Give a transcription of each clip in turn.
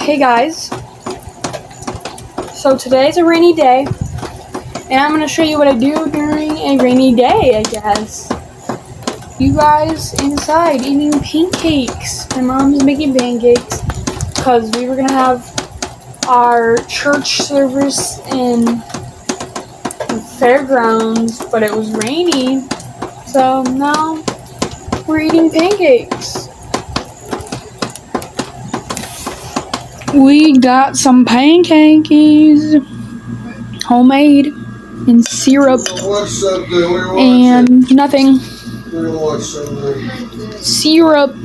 Hey guys, so today's a rainy day, and I'm going to show you what I do during a rainy day, I guess. You guys inside eating pancakes. My mom's making pancakes because we were going to have our church service in the fairgrounds, but it was rainy, so now we're eating pancakes. We got some pancakes, homemade, in syrup, and nothing. Syrup.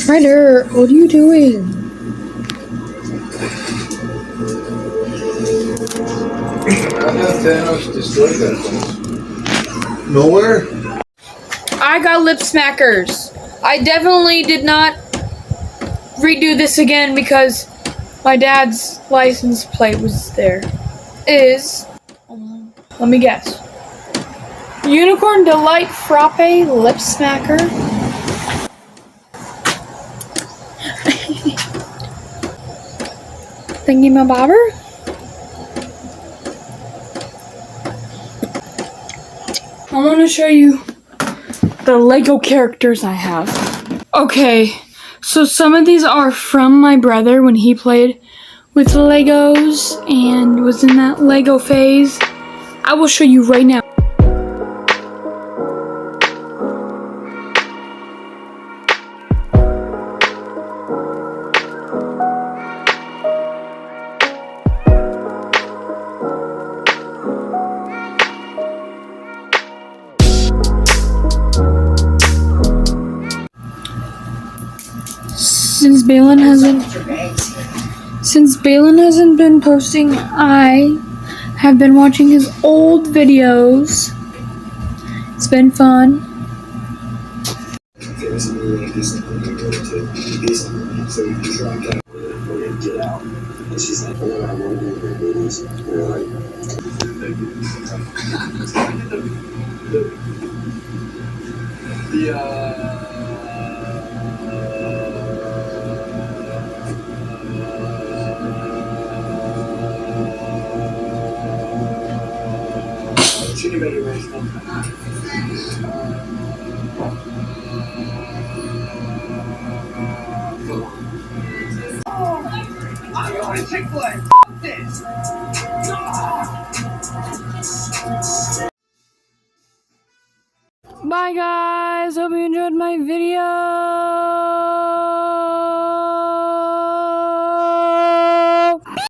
Ryder, what are you doing? How did Thanos destroy that place? Nowhere? I got lip smackers. I definitely did not redo this again because my dad's license plate was there. Let me guess. Unicorn Delight Frappe Lip Smacker. Thingy my bobber? I want to show you the Lego characters I have. Okay, so some of these are from my brother when he played with Legos and was in that Lego phase. I will show you right now. Since Balin hasn't been posting, I have been watching his old videos. It's been fun. Bye guys, hope you enjoyed my video.